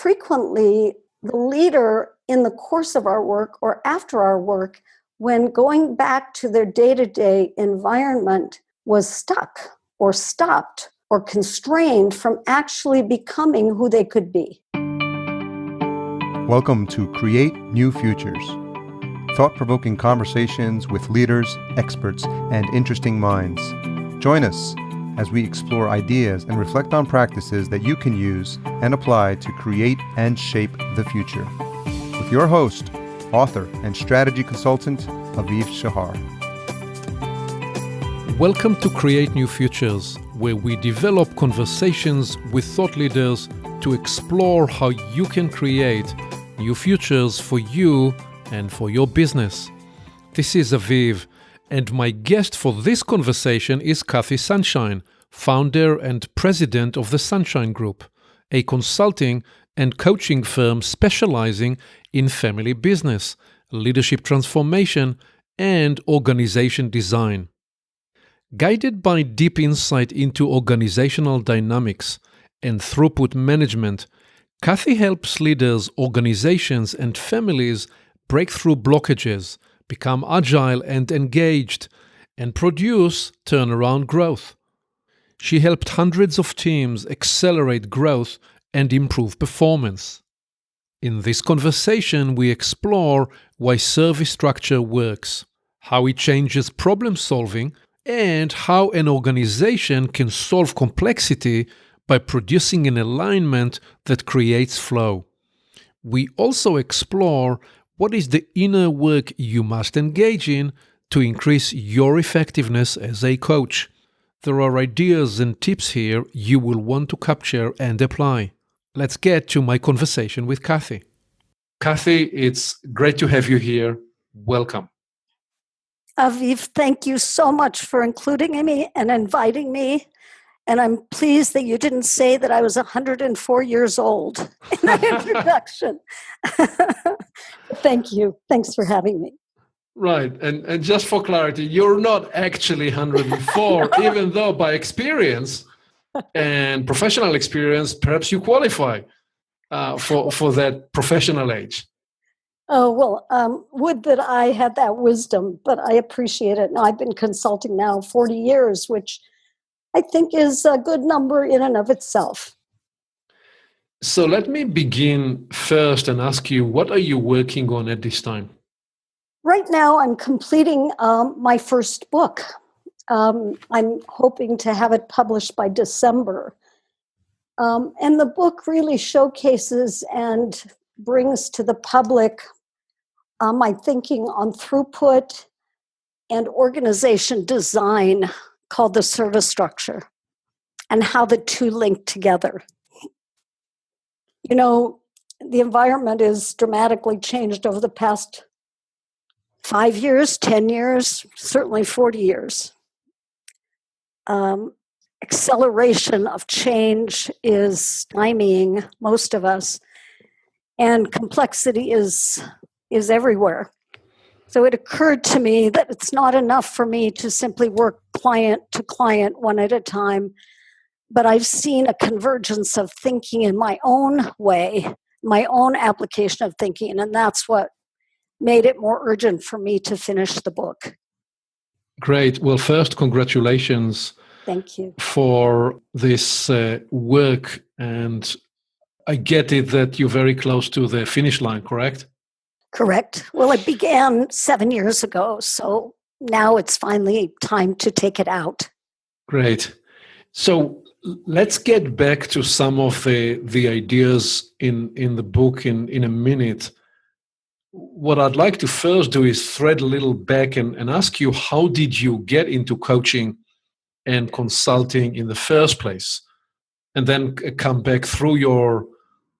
frequently the leader in the course of our work or after our work, when going back to their day-to-day environment, was stuck or stopped or constrained from actually becoming who they could be. Welcome to Create New Futures, thought-provoking conversations with leaders, experts, and interesting minds. Join us as we explore ideas and reflect on practices that you can use and apply to create and shape the future. With your host, author, and strategy consultant, Aviv Shahar. Welcome to Create New Futures, where we develop conversations with thought leaders to explore how you can create new futures for you and for your business. This is Aviv, and my guest for this conversation is Cathy Sunshine, founder and president of the Sunshine Group, a consulting and coaching firm specializing in family business, leadership transformation, and organization design. Guided by deep insight into organizational dynamics and throughput management, Cathy helps leaders, organizations, and families break through blockages, become agile and engaged, and produce turnaround growth. She helped hundreds of teams accelerate growth and improve performance. In this conversation, we explore why service structure works, how it changes problem solving, and how an organization can solve complexity by producing an alignment that creates flow. We also explore what is the inner work you must engage in to increase your effectiveness as a coach. There are ideas and tips here you will want to capture and apply. Let's get to my conversation with Cathy. Cathy, it's great to have you here. Welcome. Aviv, thank you so much for including me and inviting me. And I'm pleased that you didn't say that I was 104 years old in the introduction. Thank you. Thanks for having me. Right. And just for clarity, you're not actually 104, no. Even though by experience and professional experience, perhaps you qualify for that professional age. Oh, well, would that I had that wisdom, but I appreciate it. Now, I've been consulting now 40 years, which I think is a good number in and of itself. So let me begin first and ask you, what are you working on at this time? Right now, I'm completing my first book. I'm hoping to have it published by December. And the book really showcases and brings to the public my thinking on throughput and organization design called the service structure and how the two link together. You know, the environment is dramatically changed over the past 5 years, 10 years, certainly 40 years. Acceleration of change is stymieing most of us, and complexity is everywhere. So it occurred to me that it's not enough for me to simply work client to client one at a time, but I've seen a convergence of thinking in my own way, my own application of thinking, and that's what made it more urgent for me to finish the book. Great. Well, first, congratulations. Thank you. For this work. And I get it that you're very close to the finish line, correct? Correct. Well, it began 7 years ago, so now it's finally time to take it out. Great. So let's get back to some of the ideas in the book in a minute. What I'd like to first do is thread a little back and ask you, how did you get into coaching and consulting in the first place? And then come back through your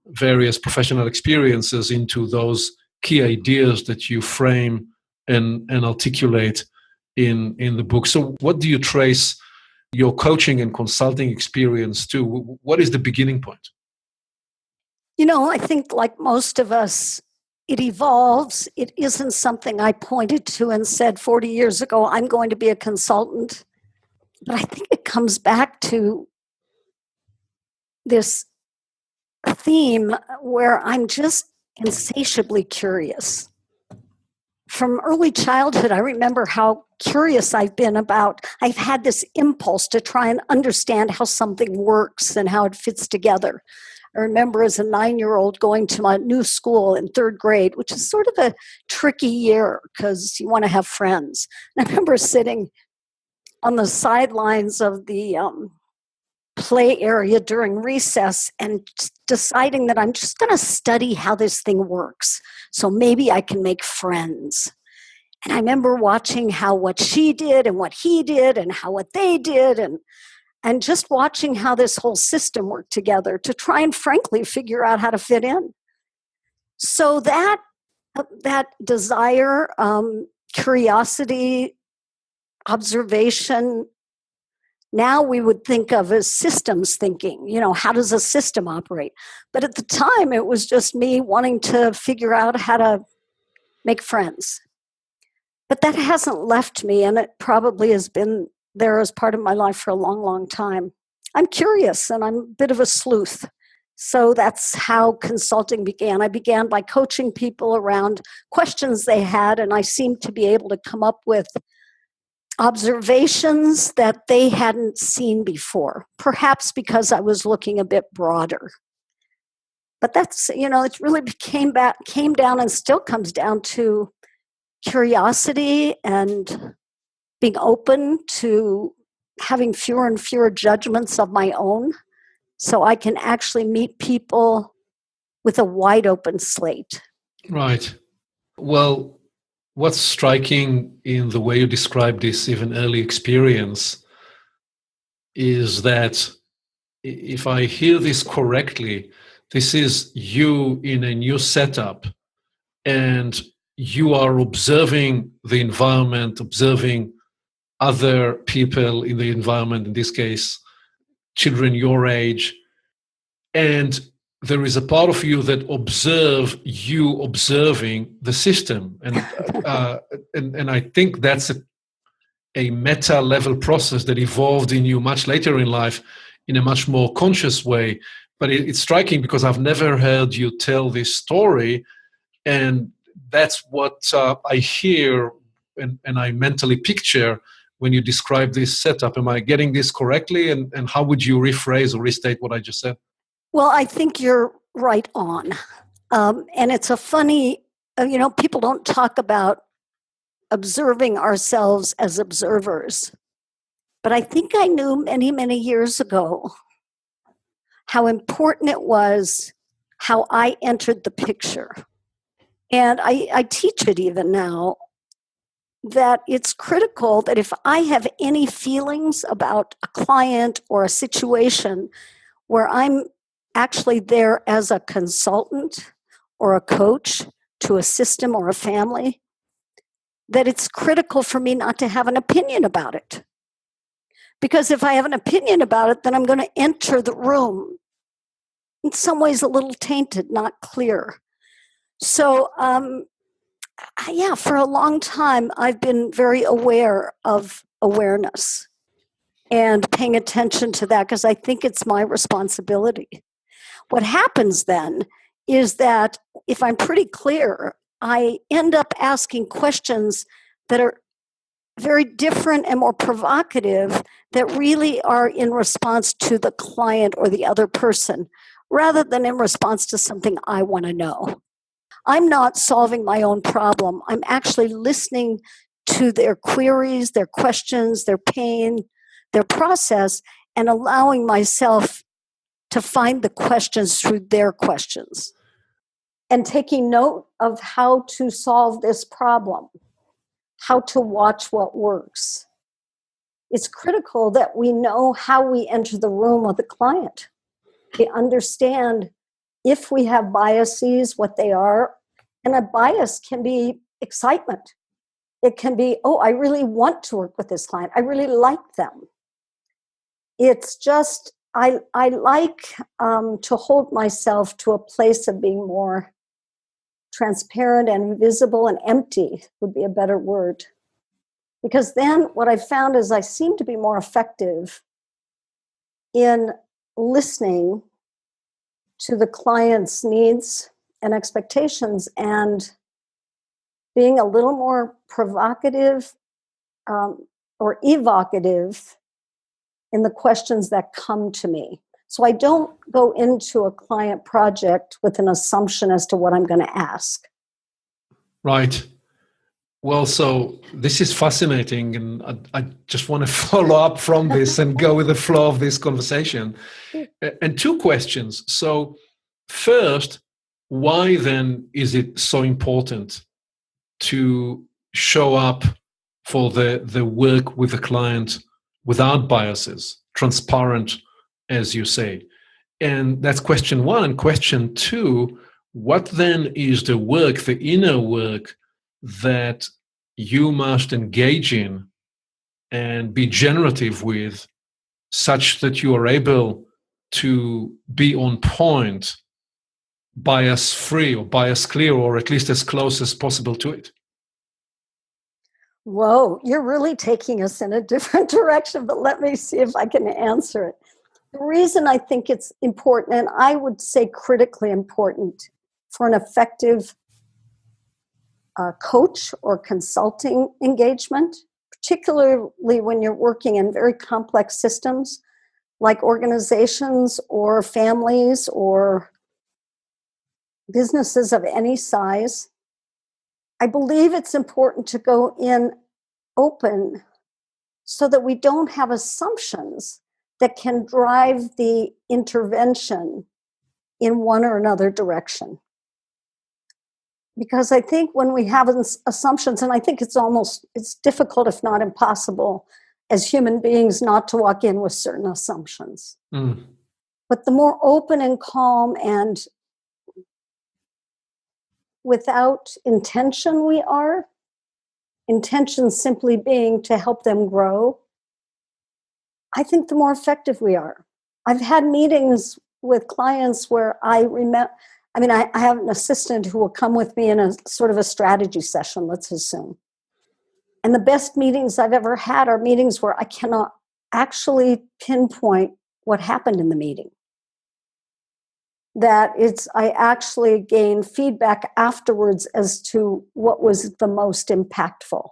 various professional experiences into those key ideas that you frame and articulate in the book. So what do you trace your coaching and consulting experience to? What is the beginning point? You know, I think like most of us, it evolves. It isn't something I pointed to and said 40 years ago, I'm going to be a consultant. But I think it comes back to this theme where I'm just insatiably curious. From early childhood, I remember how curious I've had this impulse to try and understand how something works and how it fits together. I remember as a 9-year-old going to my new school in 3rd grade, which is sort of a tricky year because you want to have friends. And I remember sitting on the sidelines of the play area during recess and deciding that I'm just going to study how this thing works. So maybe I can make friends. And I remember watching what she did and what he did and what they did and just watching how this whole system worked together to try and frankly figure out how to fit in. So that desire, curiosity, observation, now we would think of as systems thinking. How does a system operate? But at the time, it was just me wanting to figure out how to make friends. But that hasn't left me, and it probably has been there as part of my life for a long, long time. I'm curious, and I'm a bit of a sleuth. So that's how consulting began. I began by coaching people around questions they had, and I seemed to be able to come up with observations that they hadn't seen before, perhaps because I was looking a bit broader. But that's, it really came down and still comes down to curiosity and being open to having fewer and fewer judgments of my own so I can actually meet people with a wide open slate. Right. Well, what's striking in the way you describe this even early experience is that, if I hear this correctly, this is you in a new setup and you are observing the environment, observing other people in the environment, in this case, children your age, and there is a part of you that you observing the system, and I think that's a meta level process that evolved in you much later in life in a much more conscious way. But it's striking because I've never heard you tell this story, and that's what I hear and I mentally picture when you describe this setup. Am I getting this correctly? And how would you rephrase or restate what I just said? Well, I think you're right on. And it's a funny, people don't talk about observing ourselves as observers. But I think I knew many, many years ago how important it was how I entered the picture. And I teach it even now, that it's critical that if I have any feelings about a client or a situation where I'm actually there as a consultant or a coach to a system or a family, that it's critical for me not to have an opinion about it. Because if I have an opinion about it, then I'm going to enter the room in some ways a little tainted, not clear. So, for a long time, I've been very aware of awareness and paying attention to that because I think it's my responsibility. What happens then is that if I'm pretty clear, I end up asking questions that are very different and more provocative that really are in response to the client or the other person rather than in response to something I want to know. I'm not solving my own problem. I'm actually listening to their queries, their questions, their pain, their process, and allowing myself to find the questions through their questions and taking note of how to solve this problem, how to watch what works. It's critical that we know how we enter the room with the client. We understand if we have biases, what they are. And a bias can be excitement. It can be, I really want to work with this client. I really like them. It's just, I like to hold myself to a place of being more transparent and visible and empty would be a better word. Because then what I found is I seem to be more effective in listening to the client's needs and expectations, and being a little more provocative or evocative in the questions that come to me. So I don't go into a client project with an assumption as to what I'm going to ask. Right. Well, so this is fascinating, and I just want to follow up from this and go with the flow of this conversation. And two questions. So first, why then is it so important to show up for the work with the client without biases, transparent, as you say? And that's question one. And question two, what then is the work, the inner work, that you must engage in and be generative with, such that you are able to be on point, bias free or bias clear, or at least as close as possible to it? Whoa, you're really taking us in a different direction, but let me see if I can answer it. The reason I think it's important, and I would say critically important for an effective coach or consulting engagement, particularly when you're working in very complex systems like organizations or families or businesses of any size, I believe it's important to go in open so that we don't have assumptions that can drive the intervention in one or another direction. Because I think when we have assumptions, and I think it's difficult, if not impossible, as human beings not to walk in with certain assumptions. Mm. But the more open and calm and without intention we are, intention simply being to help them grow, I think the more effective we are. I've had meetings with clients where I have an assistant who will come with me in a sort of a strategy session, let's assume. And the best meetings I've ever had are meetings where I cannot actually pinpoint what happened in the meeting. I actually gain feedback afterwards as to what was the most impactful.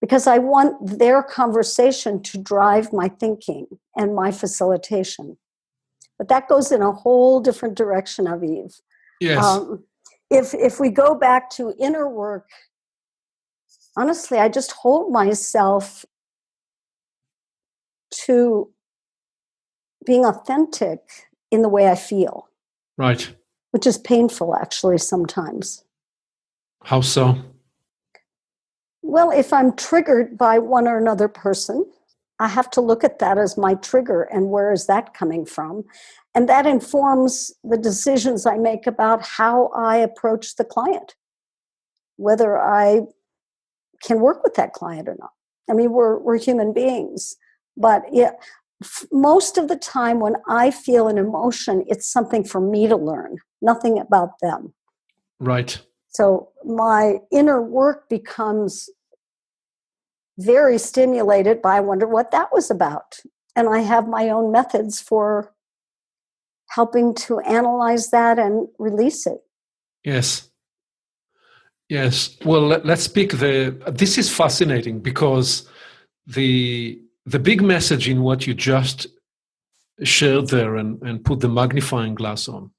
Because I want their conversation to drive my thinking and my facilitation. But that goes in a whole different direction, Aviv. Yes. If we go back to inner work, honestly, I just hold myself to being authentic in the way I feel. Right. Which is painful, actually, sometimes. How so? Well, if I'm triggered by one or another person, I have to look at that as my trigger and where is that coming from? And that informs the decisions I make about how I approach the client, whether I can work with that client or not. I mean, we're human beings, but most of the time when I feel an emotion, it's something for me to learn, nothing about them. Right. So my inner work becomes very stimulated by, I wonder what that was about. And I have my own methods for helping to analyze that and release it. Yes. Yes. Well, let's speak this is fascinating, because the big message in what you just shared there and put the magnifying glass on,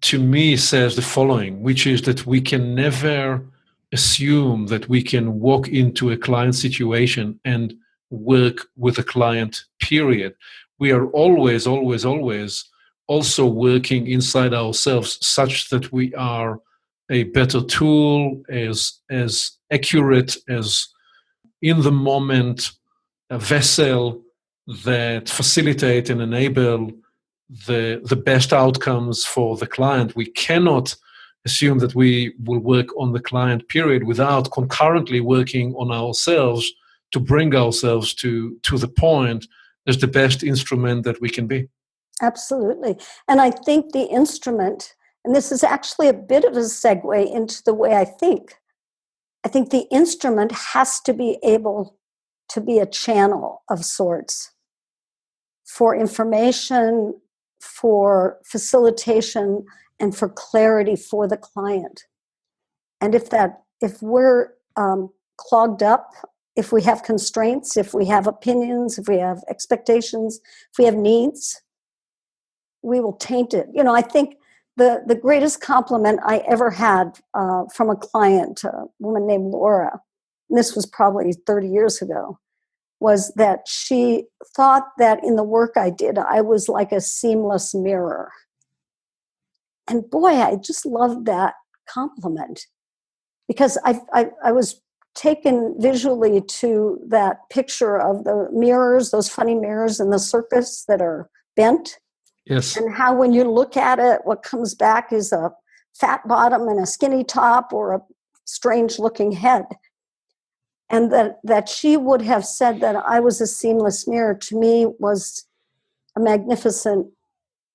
to me, says the following, which is that we can never assume that we can walk into a client situation and work with a client, period. We are always, always, always also working inside ourselves, such that we are a better tool, as accurate, as in the moment, a vessel that facilitate and enable the best outcomes for the client. We cannot assume that we will work on the client, period, without concurrently working on ourselves to bring ourselves to the point as the best instrument that we can be. Absolutely. And I think the instrument, and this is actually a bit of a segue into the way I think the instrument has to be able to be a channel of sorts for information, for facilitation and for clarity for the client. And if we're clogged up, if we have constraints, if we have opinions, if we have expectations, if we have needs, we will taint it. I think the greatest compliment I ever had from a client, a woman named Laura, and this was probably 30 years ago, was that she thought that in the work I did, I was like a seamless mirror. And boy, I just loved that compliment, because I was taken visually to that picture of the mirrors, those funny mirrors in the circus that are bent. Yes. And how when you look at it, what comes back is a fat bottom and a skinny top, or a strange looking head. And that she would have said that I was a seamless mirror, to me, was a magnificent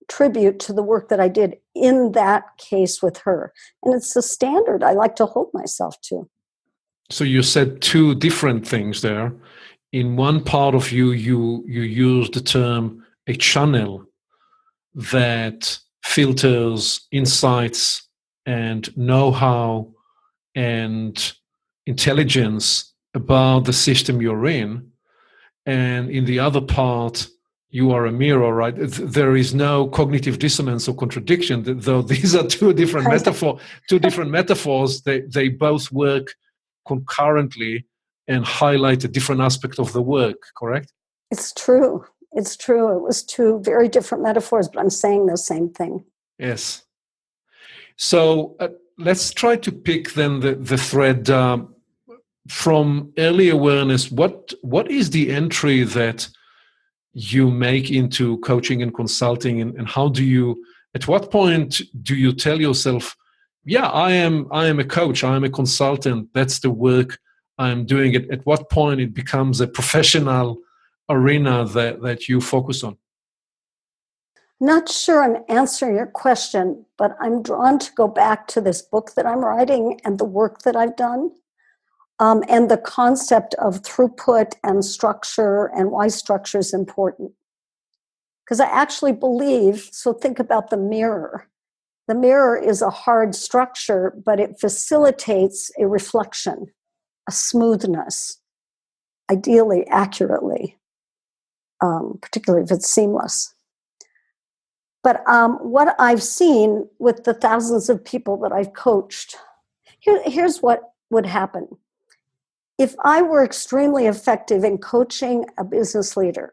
tribute to the work that I did in that case with her. And it's a standard I like to hold myself to. So you said two different things there. In one part of you use the term a channel that filters insights and know-how and intelligence about the system you're in. And in the other part, you are a mirror, right? There is no cognitive dissonance or contradiction, though these are two different metaphors. They both work concurrently and highlight a different aspect of the work, correct? It's true. It's true. It was two very different metaphors, but I'm saying the same thing. Yes. So let's try to pick then the thread from early awareness. What is the entry that you make into coaching and consulting, and how do you, at what point do you tell yourself, yeah, I am a coach, I am a consultant, that's the work I'm doing? At what point it becomes a professional arena that you focus on? Not sure I'm answering your question, but I'm drawn to go back to this book that I'm writing and the work that I've done, and the concept of throughput and structure, and why structure is important. Because I actually believe, so think about the mirror. The mirror is a hard structure, but it facilitates a reflection, a smoothness, ideally, accurately, particularly if it's seamless. But what I've seen with the thousands of people that I've coached, here's what would happen. If I were extremely effective in coaching a business leader,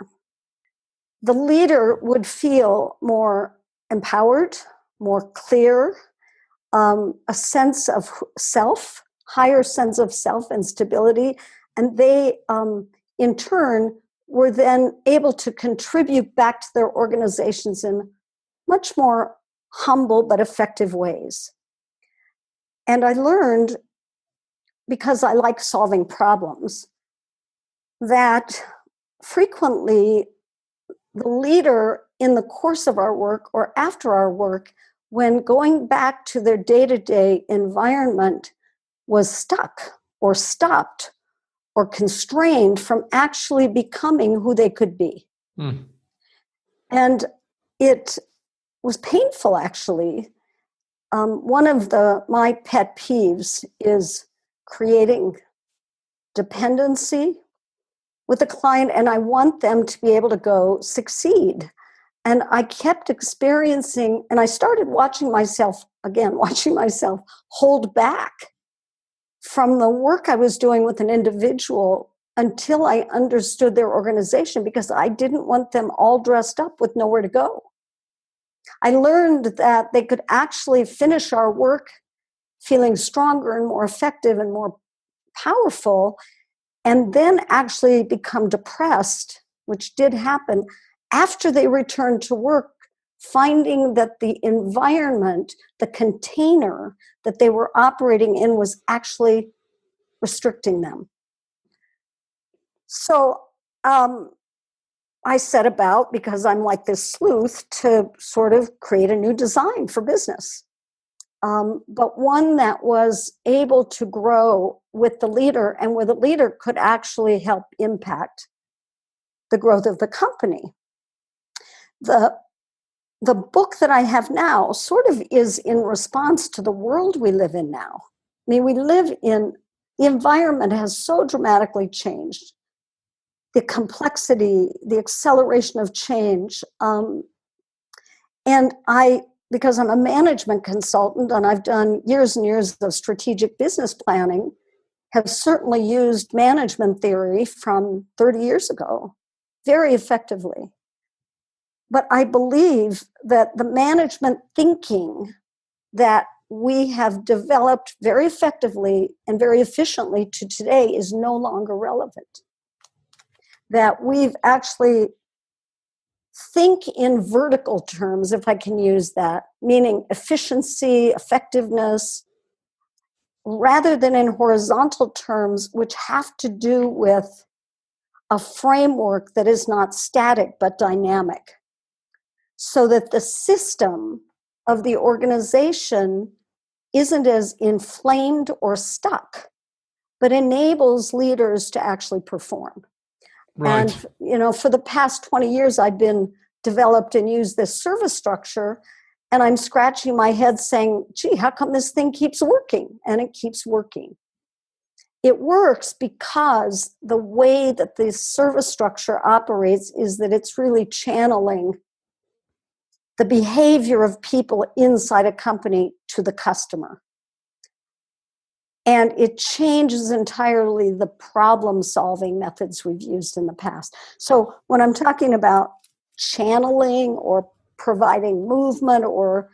the leader would feel more empowered, more clear, a sense of self, higher sense of self and stability. And they, in turn, were then able to contribute back to their organizations in much more humble but effective ways. And I learned, because I like solving problems, that frequently the leader in the course of our work or after our work, when going back to their day-to-day environment, was stuck or stopped or constrained from actually becoming who they could be. And it was painful, actually. One of my pet peeves is creating dependency with a client, and I want them to be able to go succeed. And I kept experiencing, and I started watching myself hold back from the work I was doing with an individual until I understood their organization, because I didn't want them all dressed up with nowhere to go. I learned that they could actually finish our work feeling stronger and more effective and more powerful, and then actually become depressed, which did happen, after they returned to work, finding that the environment, the container that they were operating in, was actually restricting them. So I set about, because I'm like this sleuth, to sort of create a new design for business. But one that was able to grow with the leader, and where the leader could actually help impact the growth of the company. The the book that I have now sort of is in response to the world we live in now. I mean, the environment has so dramatically changed. The complexity, the acceleration of change. And because I'm a management consultant and I've done years and years of strategic business planning, have certainly used management theory from 30 years ago very effectively. But I believe that the management thinking that we have developed very effectively and very efficiently to today is no longer relevant. That we've actually think in vertical terms, if I can use that, meaning efficiency, effectiveness, rather than in horizontal terms, which have to do with a framework that is not static but dynamic, so that the system of the organization isn't as inflamed or stuck, but enables leaders to actually perform. Right. And, for the past 20 years, I've been developed and used this service structure, and I'm scratching my head saying, gee, how come this thing keeps working? And it keeps working. It works because the way that the service structure operates is that it's really channeling the behavior of people inside a company to the customer. And it changes entirely the problem-solving methods we've used in the past. So when I'm talking about channeling or providing movement, or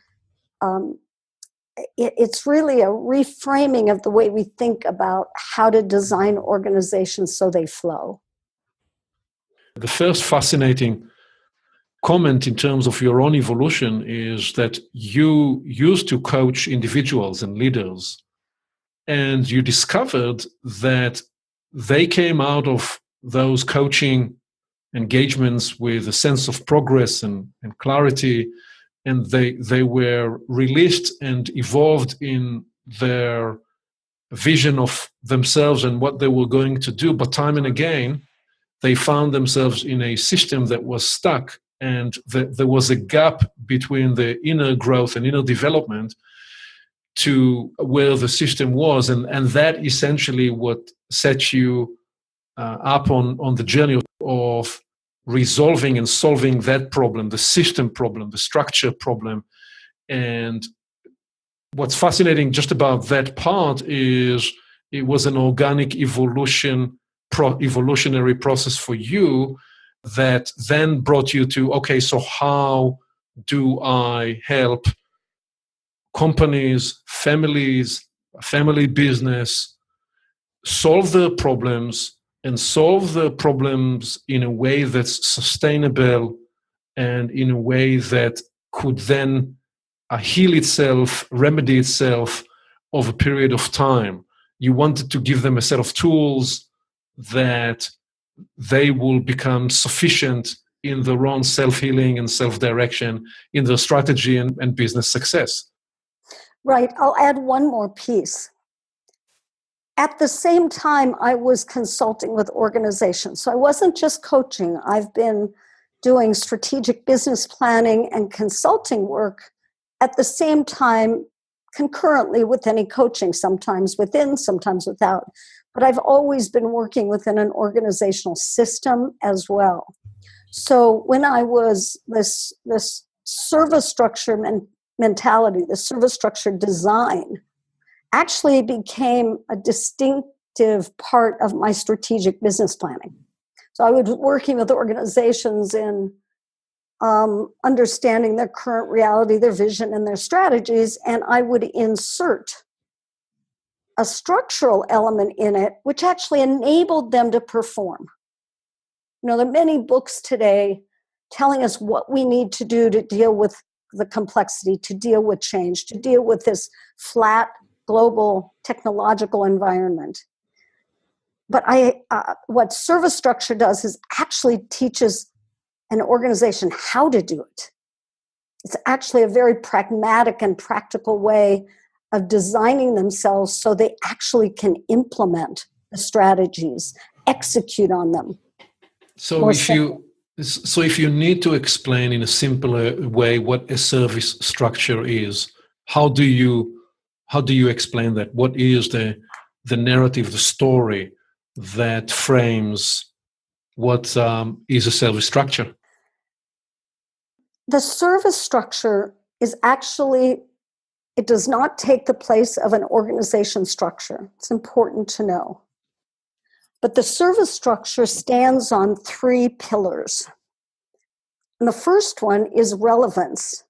it's really a reframing of the way we think about how to design organizations so they flow. The first fascinating comment in terms of your own evolution is that you used to coach individuals and leaders, and you discovered that they came out of those coaching engagements with a sense of progress and clarity, and they were released and evolved in their vision of themselves and what they were going to do. But time and again, they found themselves in a system that was stuck, and there was a gap between the inner growth and inner development to where the system was. And that essentially what set you up on the journey of resolving and solving that problem, the system problem, the structure problem. And what's fascinating just about that part is it was an organic evolutionary process for you that then brought you to, okay, so how do I help companies, families, family business solve their problems, and solve the problems in a way that's sustainable and in a way that could then heal itself, remedy itself over a period of time. You wanted to give them a set of tools that they will become sufficient in their own self-healing and self-direction in their strategy and business success. Right. I'll add one more piece. At the same time, I was consulting with organizations. So I wasn't just coaching. I've been doing strategic business planning and consulting work at the same time, concurrently with any coaching, sometimes within, sometimes without. But I've always been working within an organizational system as well. So when I was this service structure mentality, the service structure design, actually became a distinctive part of my strategic business planning. So I was working with organizations in understanding their current reality, their vision, and their strategies, and I would insert a structural element in it, which actually enabled them to perform. There are many books today telling us what we need to do to deal with the complexity, to deal with change, to deal with this flat global technological environment. But what service structure does is actually teaches an organization how to do it. It's actually a very pragmatic and practical way of designing themselves so they actually can implement the strategies, execute on them. So So if you need to explain in a simpler way what a service structure is, how do you explain that? What is the narrative, the story that frames what is a service structure? The service structure is actually, it does not take the place of an organization structure. It's important to know. But the service structure stands on 3 pillars. And the first one is relevance,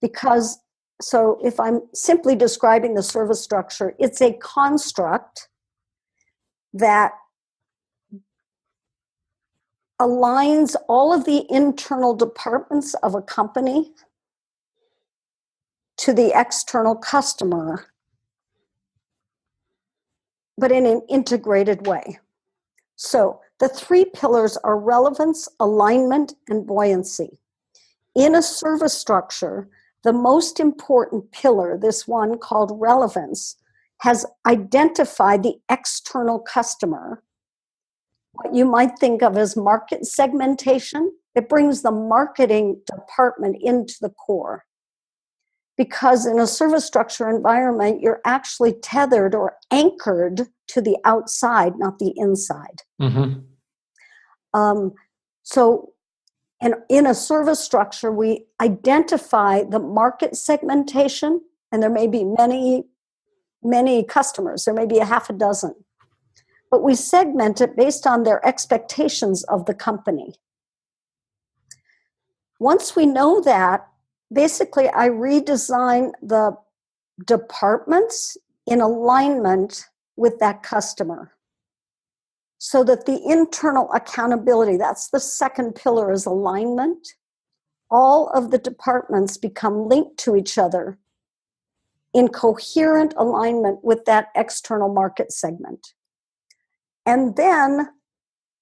because, so if I'm simply describing the service structure, it's a construct that aligns all of the internal departments of a company to the external customer, but in an integrated way. So the 3 pillars are relevance, alignment, and buoyancy. In a service structure, the most important pillar, this one called relevance, has identified the external customer, what you might think of as market segmentation. It brings the marketing department into the core. Because in a service structure environment, you're actually tethered or anchored to the outside, not the inside. Mm-hmm. So in a service structure, we identify the market segmentation, and there may be many customers. There may be a half a dozen. But we segment it based on their expectations of the company. Once we know that, basically, I redesign the departments in alignment with that customer so that the internal accountability, that's the second pillar, is alignment. All of the departments become linked to each other in coherent alignment with that external market segment. And then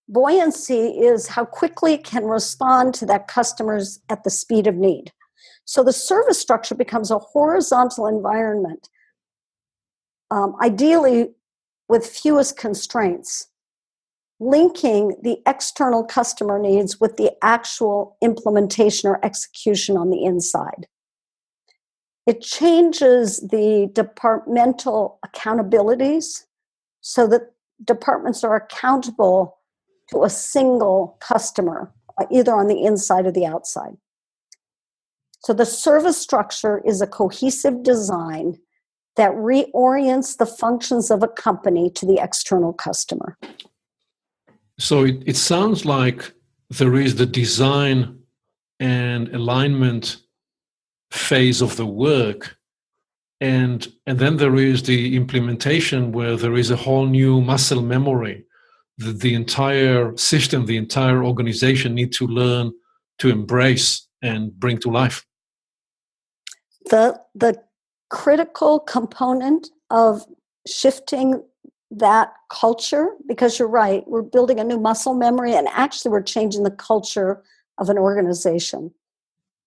buoyancy is how quickly it can respond to that customer's at the speed of need. So the service structure becomes a horizontal environment, ideally with fewest constraints, linking the external customer needs with the actual implementation or execution on the inside. It changes the departmental accountabilities so that departments are accountable to a single customer, either on the inside or the outside. So the service structure is a cohesive design that reorients the functions of a company to the external customer. So it sounds like there is the design and alignment phase of the work, and then there is the implementation where there is a whole new muscle memory that the entire system, the entire organization need to learn to embrace and bring to life. The critical component of shifting that culture, because you're right, we're building a new muscle memory, and actually we're changing the culture of an organization.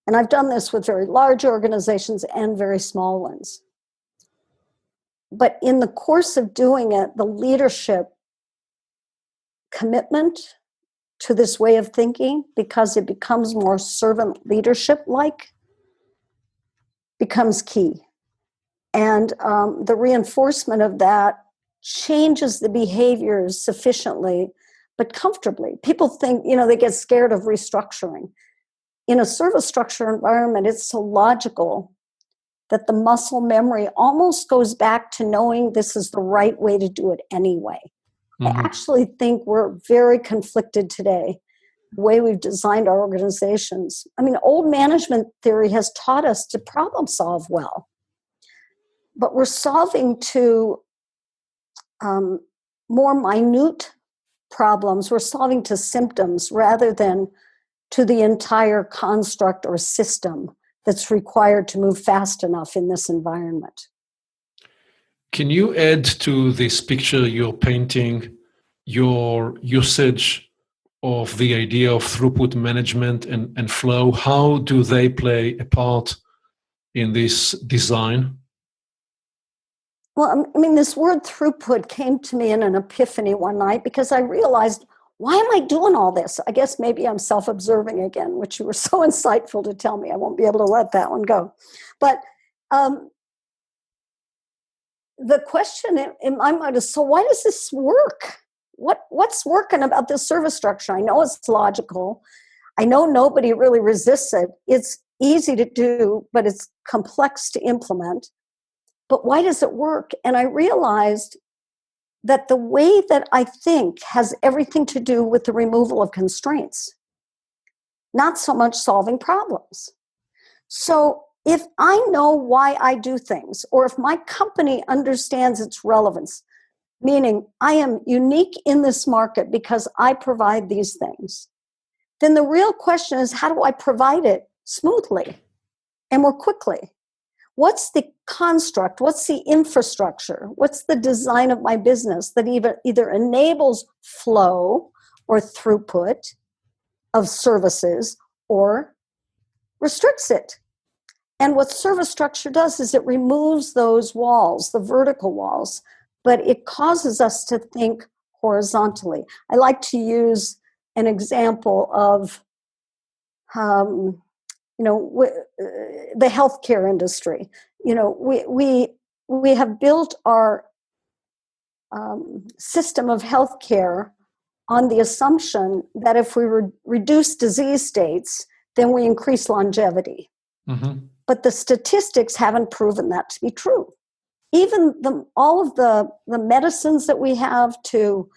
And I've done this with very large organizations and very small ones. But in the course of doing it, the leadership commitment to this way of thinking, because it becomes more servant leadership-like, becomes key. And the reinforcement of that changes the behaviors sufficiently, but comfortably. People think, they get scared of restructuring. In a service structure environment, it's so logical that the muscle memory almost goes back to knowing this is the right way to do it anyway. Mm-hmm. I actually think we're very conflicted today, the way we've designed our organizations. I mean, old management theory has taught us to problem solve well, but we're solving to more minute problems. We're solving to symptoms rather than to the entire construct or system that's required to move fast enough in this environment. Can you add to this picture you're painting your usage of the idea of throughput management and flow? How do they play a part in this design? Well, I mean, this word throughput came to me in an epiphany one night because I realized why am I doing all this? I guess maybe I'm self-observing again, which you were so insightful to tell me. I won't be able to let that one go. But the question in my mind is, so why does this work? What's working about this service structure? I know it's logical. I know nobody really resists it. It's easy to do, but it's complex to implement. But why does it work? And I realized that the way that I think has everything to do with the removal of constraints, not so much solving problems. So if I know why I do things, or if my company understands its relevance, meaning I am unique in this market because I provide these things, then the real question is, how do I provide it smoothly and more quickly? What's the construct? What's the infrastructure? What's the design of my business that either enables flow or throughput of services or restricts it? And what service structure does is it removes those walls, the vertical walls, but it causes us to think horizontally. I like to use an example of the healthcare industry. We have built our system of healthcare on the assumption that if we reduce disease states, then we increase longevity. Mm-hmm. But the statistics haven't proven that to be true. Even all of the medicines that we have to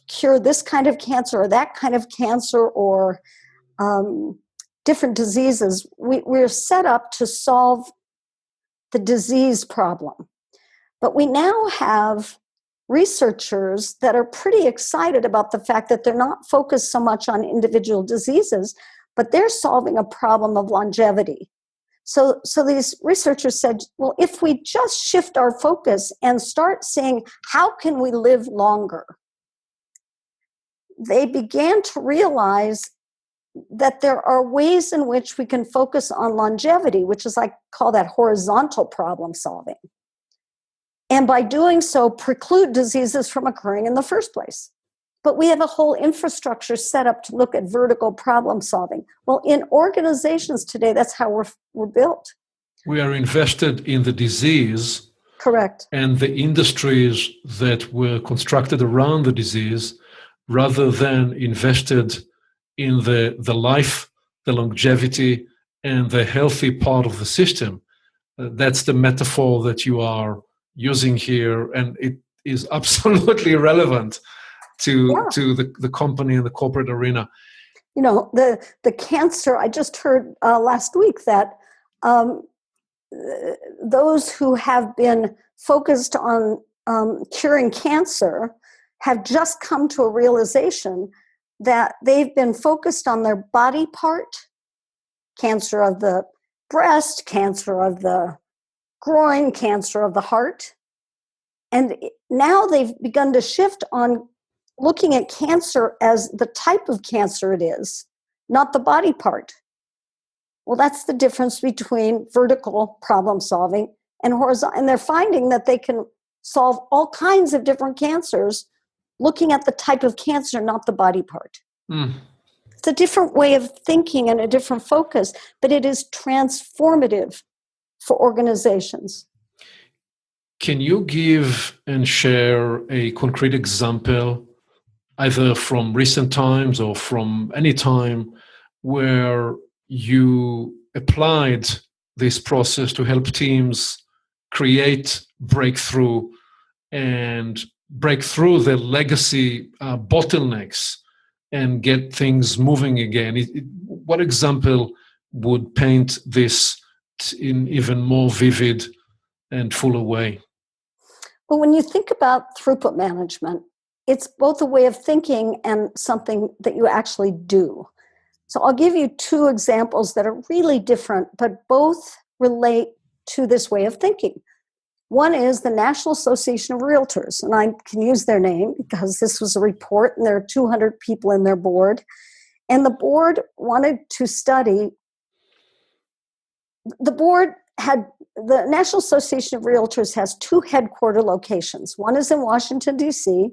cure this kind of cancer or that kind of cancer or different diseases, we're set up to solve the disease problem. But we now have researchers that are pretty excited about the fact that they're not focused so much on individual diseases, but they're solving a problem of longevity. So these researchers said, well, if we just shift our focus and start saying, how can we live longer? They began to realize that there are ways in which we can focus on longevity, which is, I call that horizontal problem solving. And by doing so, preclude diseases from occurring in the first place. But we have a whole infrastructure set up to look at vertical problem solving. Well, in organizations today, that's how we're built. We are invested in the disease. Correct. And the industries that were constructed around the disease, rather than invested in the life, the longevity, and the healthy part of the system. That's the metaphor that you are using here, and it is absolutely relevant to the company and the corporate arena. The cancer, I just heard last week that those who have been focused on curing cancer have just come to a realization that they've been focused on their body part, cancer of the breast, cancer of the groin, cancer of the heart. And now they've begun to shift on looking at cancer as the type of cancer it is, not the body part. Well, that's the difference between vertical problem solving and horizontal. And they're finding that they can solve all kinds of different cancers looking at the type of cancer, not the body part. Mm. It's a different way of thinking and a different focus, but it is transformative for organizations. Can you give and share a concrete example, either from recent times or from any time, where you applied this process to help teams create breakthrough and break through the legacy bottlenecks and get things moving again? What example would paint this in even more vivid and fuller way? Well, when you think about throughput management, it's both a way of thinking and something that you actually do. So I'll give you two examples that are really different, but both relate to this way of thinking. One is the National Association of Realtors, and I can use their name because this was a report and there are 200 people in their board. And the board wanted to study, the National Association of Realtors has two headquarter locations. One is in Washington, D.C.,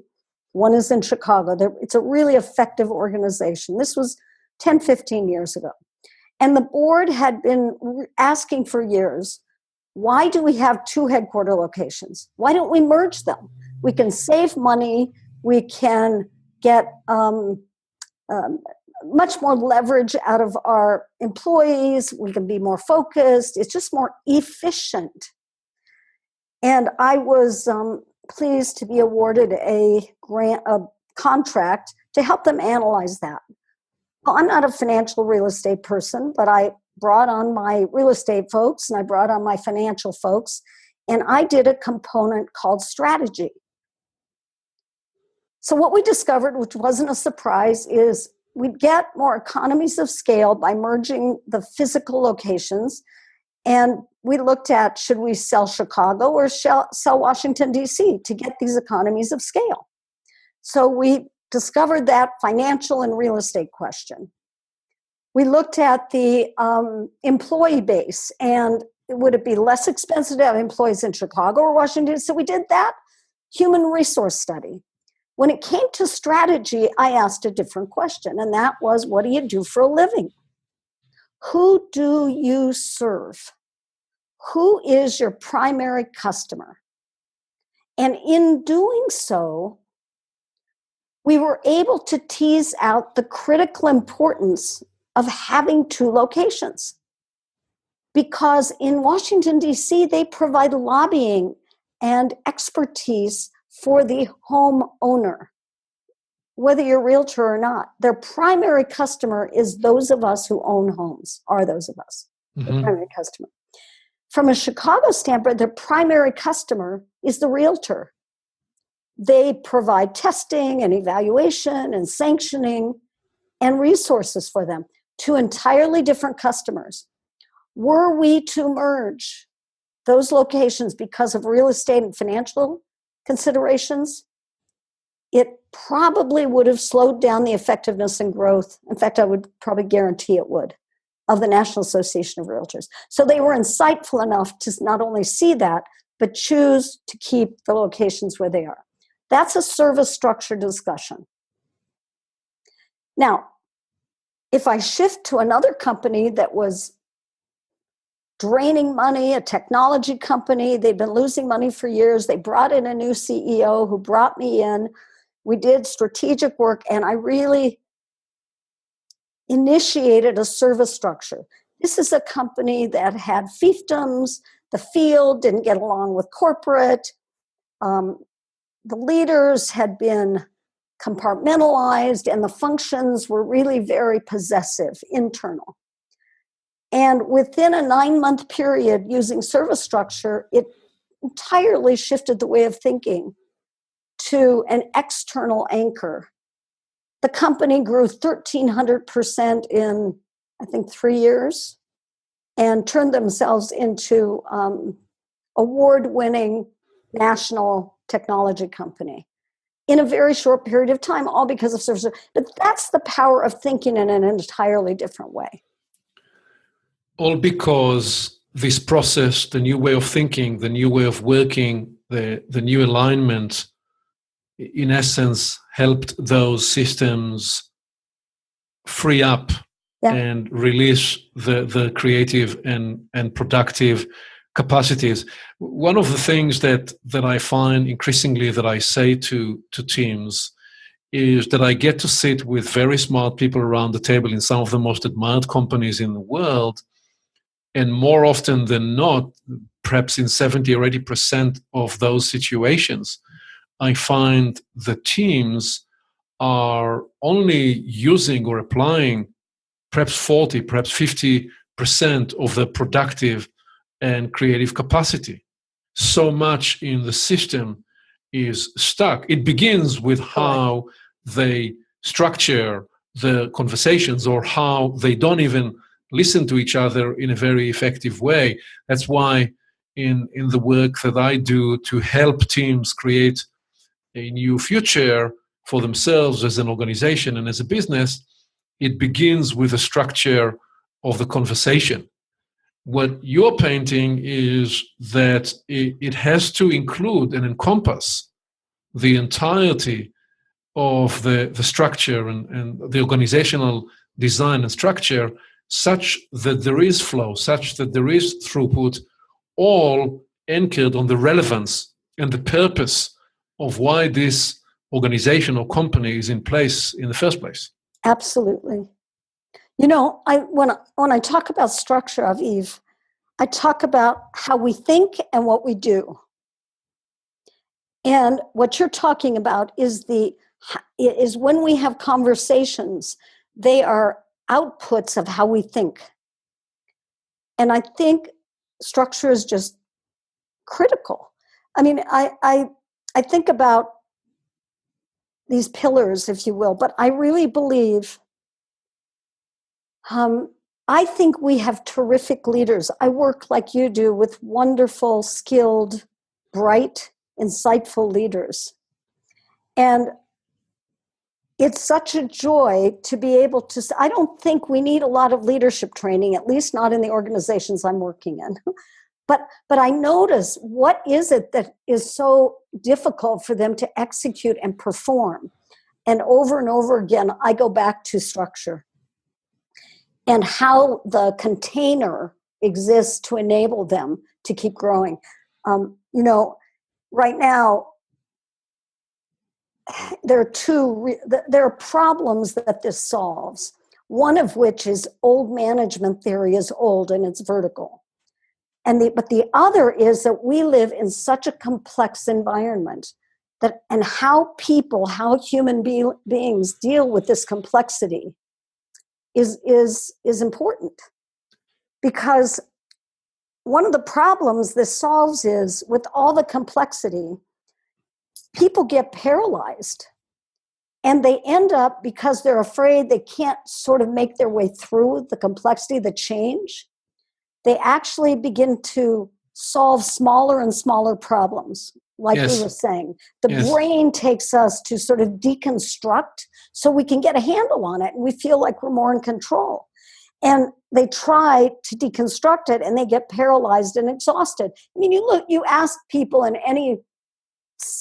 One is in Chicago. It's a really effective organization. This was 10, 15 years ago. And the board had been asking for years, why do we have two headquarter locations? Why don't we merge them? We can save money. We can get much more leverage out of our employees. We can be more focused. It's just more efficient. And I was pleased to be awarded a contract to help them analyze that. Well, I'm not a financial real estate person, but I brought on my real estate folks and I brought on my financial folks, and I did a component called strategy. So what we discovered, which wasn't a surprise, is we'd get more economies of scale by merging the physical locations. And we looked at, should we sell Chicago or sell Washington, D.C. to get these economies of scale? So we discovered that financial and real estate question. We looked at the employee base, and would it be less expensive to have employees in Chicago or Washington? So we did that human resource study. When it came to strategy, I asked a different question, and that was, what do you do for a living? Who do you serve? Who is your primary customer? And in doing so, we were able to tease out the critical importance of having two locations. Because in Washington, D.C., they provide lobbying and expertise for the homeowner, whether you're a realtor or not. Their primary customer is those of us who own homes, are those of us, the primary customer. From a Chicago standpoint, their primary customer is the realtor. They provide testing and evaluation and sanctioning and resources for them. Two entirely different customers. Were we to merge those locations because of real estate and financial considerations, it probably would have slowed down the effectiveness and growth. In fact, I would probably guarantee it would, of the National Association of Realtors. So they were insightful enough to not only see that, but choose to keep the locations where they are. That's a service structure discussion. Now, if I shift to another company that was draining money, a technology company, they've been losing money for years. They brought in a new CEO who brought me in. We did strategic work, and I really initiated a service structure. This is a company that had fiefdoms. The field didn't get along with corporate. The leaders had been compartmentalized, and the functions were really very possessive, internal. And within a 9-month period using service structure, it entirely shifted the way of thinking to an external anchor. The company grew 1,300% in, I think, 3 years, and turned themselves into award-winning national technology company in a very short period of time, all because of service. But that's the power of thinking in an entirely different way. All because this process, the new way of thinking, the new way of working, the new alignment, in essence, helped those systems free up and release the creative and productive capacities. One of the things that I find increasingly that I say to teams is that I get to sit with very smart people around the table in some of the most admired companies in the world. And more often than not, perhaps in 70 or 80% of those situations, I find the teams are only using or applying perhaps 40, perhaps 50% of the productive and creative capacity. So much in the system is stuck. It begins with how they structure the conversations or how they don't even listen to each other in a very effective way. That's why in the work that I do to help teams create a new future for themselves as an organization and as a business, it begins with the structure of the conversation. What you're painting is that it has to include and encompass the entirety of the structure and the organizational design and structure such that there is flow, such that there is throughput, all anchored on the relevance and the purpose of why this organization or company is in place in the first place. Absolutely. You know, when I talk about structure, Aviv, I talk about how we think and what we do. And what you're talking about is when we have conversations, they are outputs of how we think. And I think structure is just critical. I mean, I think about these pillars, if you will, but I really believe, I think we have terrific leaders. I work like you do with wonderful, skilled, bright, insightful leaders. And it's such a joy to be able to, I don't think we need a lot of leadership training, at least not in the organizations I'm working in. But I notice, what is it that is so difficult for them to execute and perform? And over again, I go back to structure and how the container exists to enable them to keep growing. You know, right now, there are problems that this solves. One of which is old management theory is old and it's vertical. But the other is that we live in such a complex environment and how human beings deal with this complexity is important. Because one of the problems this solves is, with all the complexity, people get paralyzed. And they end up, because they're afraid they can't sort of make their way through the complexity, the change, they actually begin to solve smaller and smaller problems. Like Yes. we were saying, the brain takes us to sort of deconstruct so we can get a handle on it and we feel like we're more in control. And they try to deconstruct it and they get paralyzed and exhausted. I mean, you ask people in any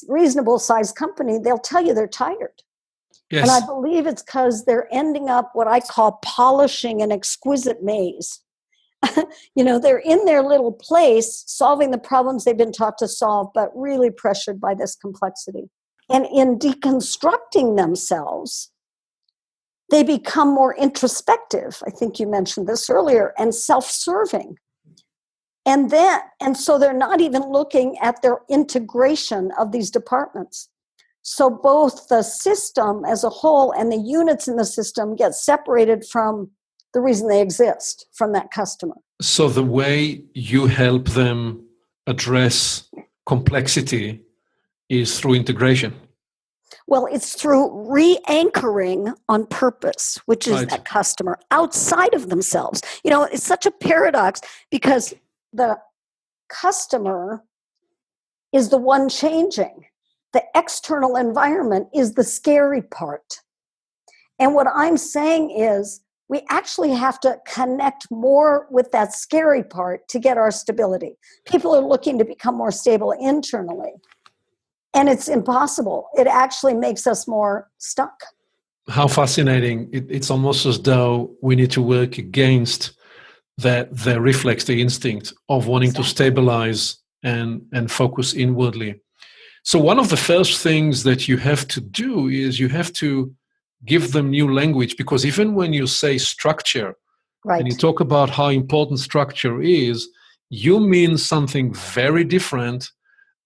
reasonable sized company, they'll tell you they're tired. Yes. And I believe it's because they're ending up what I call polishing an exquisite maze. You know, they're in their little place solving the problems they've been taught to solve, but really pressured by this complexity. And in deconstructing themselves, they become more introspective. I think you mentioned this earlier, and self-serving. And so they're not even looking at their integration of these departments. So both the system as a whole and the units in the system get separated from the reason they exist, from that customer. So the way you help them address complexity is through integration. Well, it's through re-anchoring on purpose, which is that customer outside of themselves. You know, it's such a paradox because the customer is the one changing. The external environment is the scary part. And what I'm saying is, we actually have to connect more with that scary part to get our stability. People are looking to become more stable internally. And it's impossible. It actually makes us more stuck. How fascinating. It's almost as though we need to work against the reflex, the instinct of wanting to stabilize and focus inwardly. So one of the first things that you have to do is you have to give them new language, because even when you say structure, and you talk about how important structure is, you mean something very different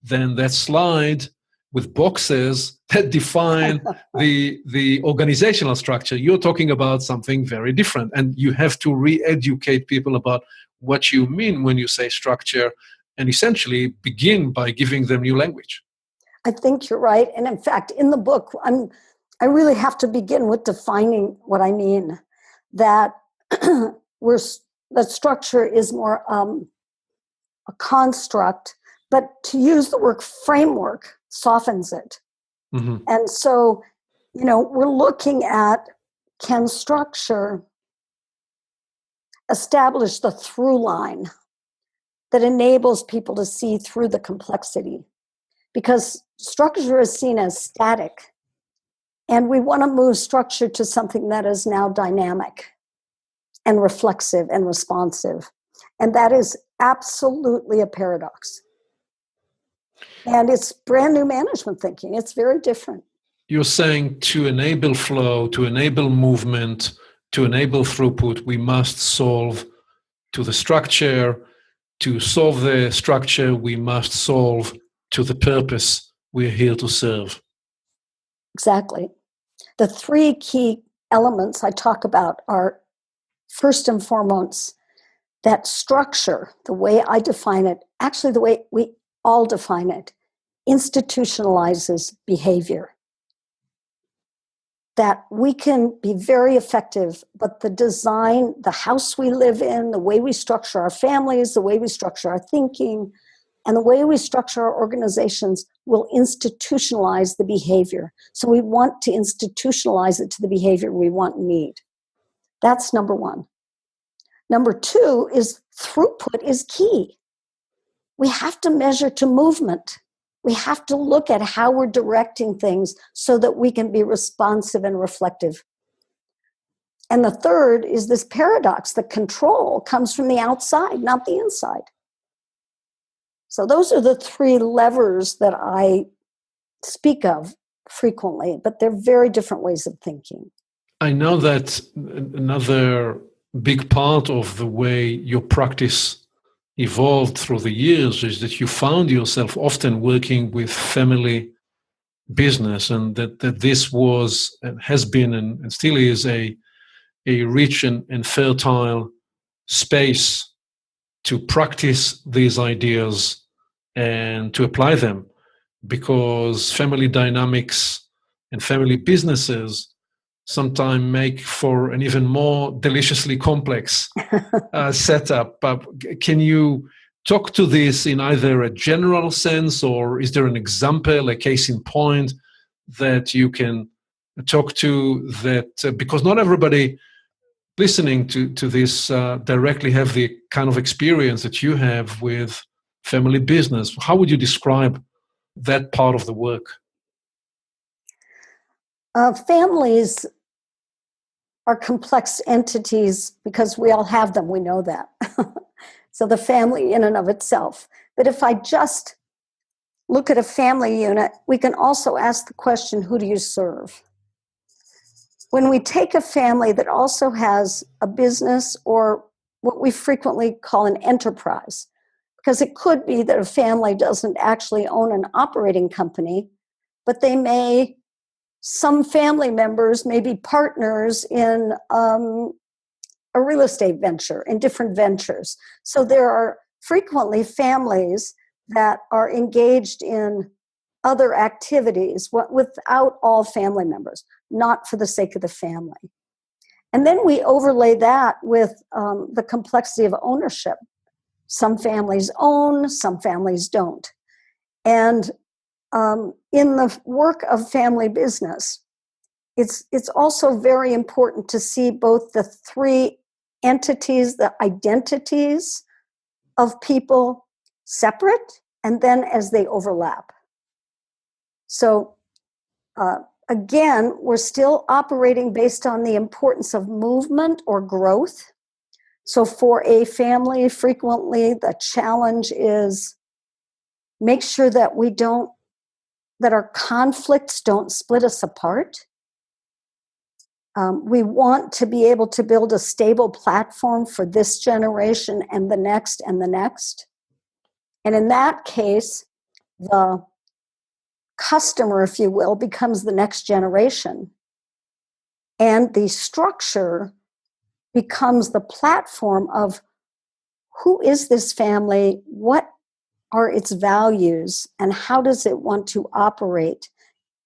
than that slide with boxes that define the organizational structure. You're talking about something very different, and you have to re-educate people about what you mean when you say structure, and essentially begin by giving them new language. I think you're right. And in fact, in the book, I really have to begin with defining what I mean. That that structure is more a construct, but to use the word framework softens it. Mm-hmm. And so, you know, we're looking at, can structure establish the through line that enables people to see through the complexity? Because structure is seen as static. And we want to move structure to something that is now dynamic and reflexive and responsive. And that is absolutely a paradox. And it's brand new management thinking. It's very different. You're saying to enable flow, to enable movement, to enable throughput, we must solve to the structure. To solve the structure, we must solve to the purpose we're here to serve. Exactly. The three key elements I talk about are, first and foremost, that structure, the way I define it, actually the way we all define it, institutionalizes behavior. That we can be very effective, but the design, the house we live in, the way we structure our families, the way we structure our thinking, and the way we structure our organizations will institutionalize the behavior. So we want to institutionalize it to the behavior we want and need. That's number one. Number two is throughput is key. We have to measure to movement. We have to look at how we're directing things so that we can be responsive and reflective. And the third is this paradox. The control comes from the outside, not the inside. So those are the three levers that I speak of frequently, but they're very different ways of thinking. I know that another big part of the way your practice evolved through the years is that you found yourself often working with family business, and that this was and has been and still is a rich and fertile space to practice these ideas and to apply them, because family dynamics and family businesses sometimes make for an even more deliciously complex setup. Can you talk to this in either a general sense, or is there an example, a case in point that you can talk to that, because not everybody listening to this directly have the kind of experience that you have with family business. How would you describe that part of the work? Families are complex entities because we all have them. We know that. So the family in and of itself. But if I just look at a family unit, we can also ask the question, who do you serve? When we take a family that also has a business, or what we frequently call an enterprise, because it could be that a family doesn't actually own an operating company, but some family members may be partners in a real estate venture, in different ventures. So there are frequently families that are engaged in other activities without all family members, not for the sake of the family. And then we overlay that with the complexity of ownership. Some families own, some families don't. And in the work of family business, it's also very important to see both the three entities, the identities of people separate, and then as they overlap. So again, we're still operating based on the importance of movement or growth. So for a family, frequently the challenge is make sure that that our conflicts don't split us apart. We want to be able to build a stable platform for this generation and the next and the next. And in that case, the customer, if you will, becomes the next generation. And the structure becomes the platform of who is this family, what are its values, and how does it want to operate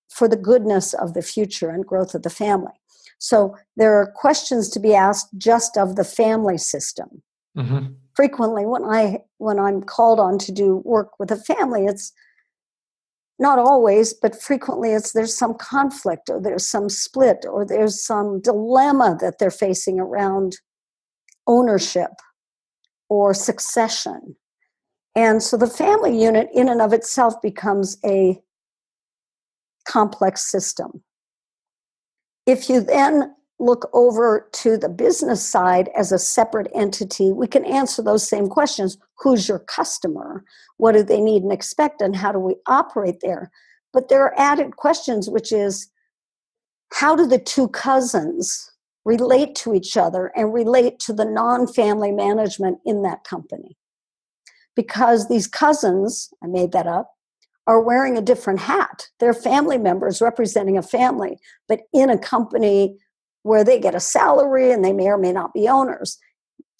for the goodness of the future and growth of the family. So there are questions to be asked just of the family system. Mm-hmm. Frequently, when I'm called on to do work with a family, it's not always, but frequently there's some conflict, or there's some split, or there's some dilemma that they're facing around ownership or succession. And so the family unit in and of itself becomes a complex system. If you then look over to the business side as a separate entity, we can answer those same questions. Who's your customer? What do they need and expect? And how do we operate there? But there are added questions, which is, how do the two cousins relate to each other and relate to the non-family management in that company? Because these cousins, I made that up, are wearing a different hat. They're family members representing a family, but in a company where they get a salary and they may or may not be owners.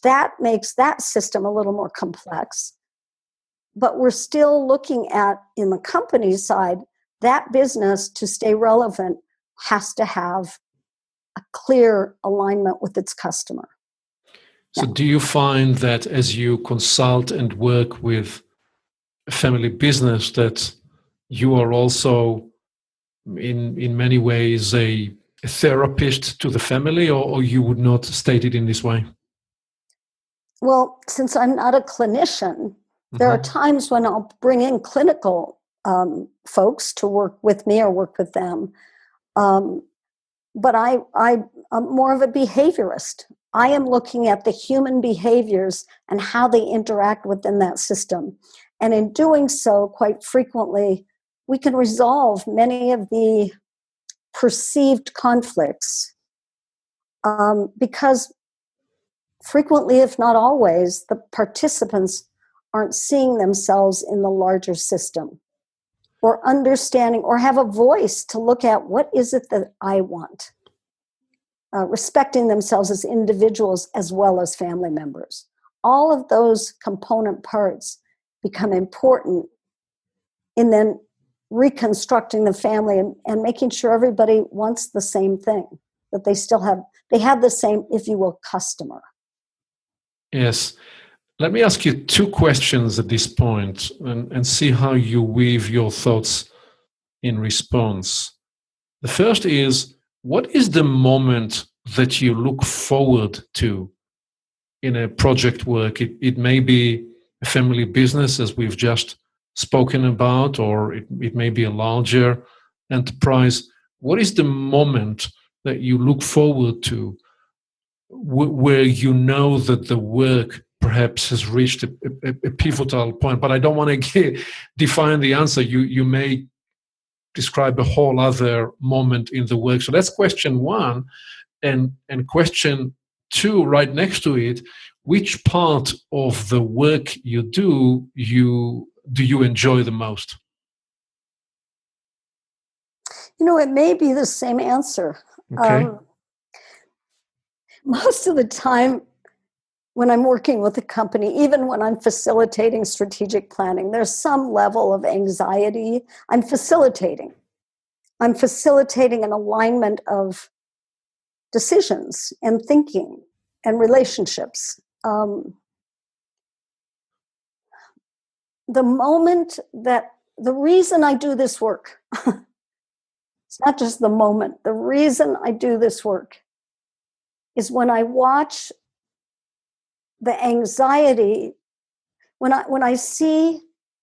That makes that system a little more complex. But we're still looking at, in the company side, that business to stay relevant has to have a clear alignment with its customer. So do you find that as you consult and work with a family business that you are also in many ways a therapist to the family, or you would not state it in this way? Well, since I'm not a clinician, there are times when I'll bring in clinical folks to work with me or work with them. But I'm more of a behaviorist. I am looking at the human behaviors and how they interact within that system. And in doing so, quite frequently, we can resolve many of the perceived conflicts because frequently, if not always, the participants aren't seeing themselves in the larger system or understanding or have a voice to look at what is it that I want, respecting themselves as individuals as well as family members. All of those component parts become important in then reconstructing the family and making sure everybody wants the same thing, that they have the same, if you will, customer. Yes. Let me ask you two questions at this point and see how you weave your thoughts in response. The first is, what is the moment that you look forward to in a project work? It may be a family business, as we've just spoken about, or it may be a larger enterprise. What is the moment that you look forward to where you know that the work perhaps has reached a pivotal point? But I don't want to define the answer. You may describe a whole other moment in the work. So that's question one. And question two, right next to it, which part of the work you do you enjoy the most? It may be the same answer. Okay. Most of the time when I'm working with a company, even when I'm facilitating strategic planning, there's some level of anxiety. I'm facilitating an alignment of decisions and thinking and relationships. The reason I do this work, it's not just the moment, the reason I do this work is when I watch the anxiety, when I see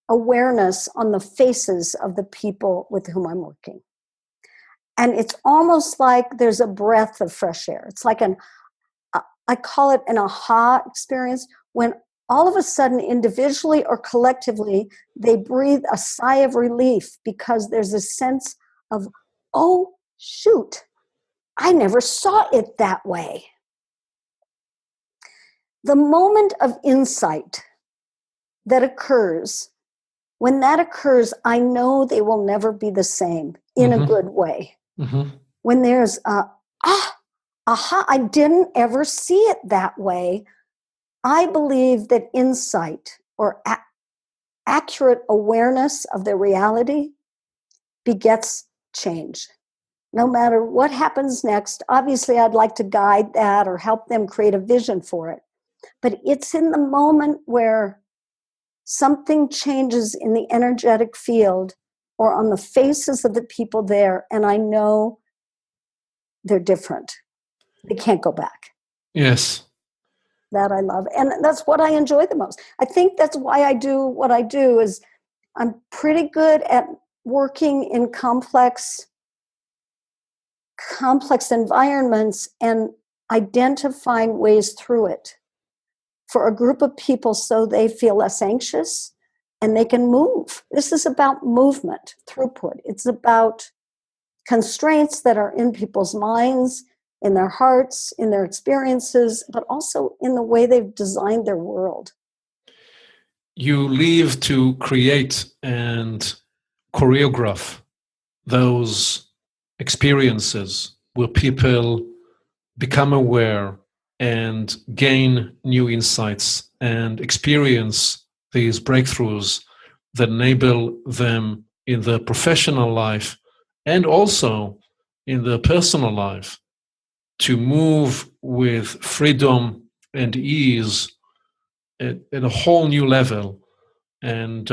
awareness on the faces of the people with whom I'm working. And it's almost like there's a breath of fresh air. It's like I call it an aha experience, when all of a sudden, individually or collectively, they breathe a sigh of relief because there's a sense of, oh, shoot, I never saw it that way. The moment of insight that occurs, when that occurs, I know they will never be the same in a good way. When there's aha, I didn't ever see it that way. I believe that insight or accurate awareness of the reality begets change. No matter what happens next, obviously I'd like to guide that or help them create a vision for it. But it's in the moment where something changes in the energetic field or on the faces of the people there, and I know they're different. They can't go back. Yes. That I love. And that's what I enjoy the most. I think that's why I do what I do, is I'm pretty good at working in complex complex environments and identifying ways through it for a group of people so they feel less anxious and they can move. This is about movement, throughput. It's about constraints that are in people's minds, in their hearts, in their experiences, but also in the way they've designed their world. You live to create and choreograph those experiences where people become aware and gain new insights and experience these breakthroughs that enable them in their professional life and also in their personal life to move with freedom and ease at a whole new level, and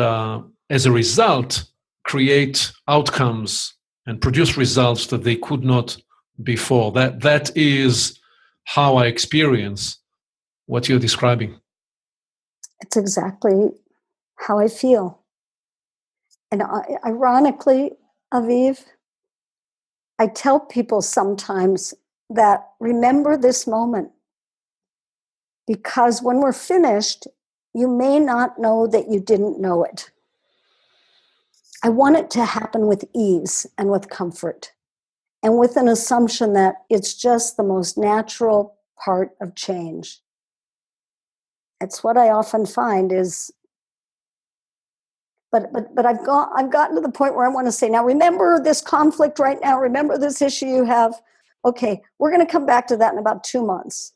as a result, create outcomes and produce results that they could not before. That is how I experience what you're describing. It's exactly how I feel. And ironically, Aviv, I tell people sometimes that remember this moment, because when we're finished, you may not know that you didn't know it. I want it to happen with ease and with comfort, and with an assumption that it's just the most natural part of change. It's what I often find is, but I've gotten to the point where I want to say, now remember this conflict right now, remember this issue you have. Okay, we're going to come back to that in about 2 months.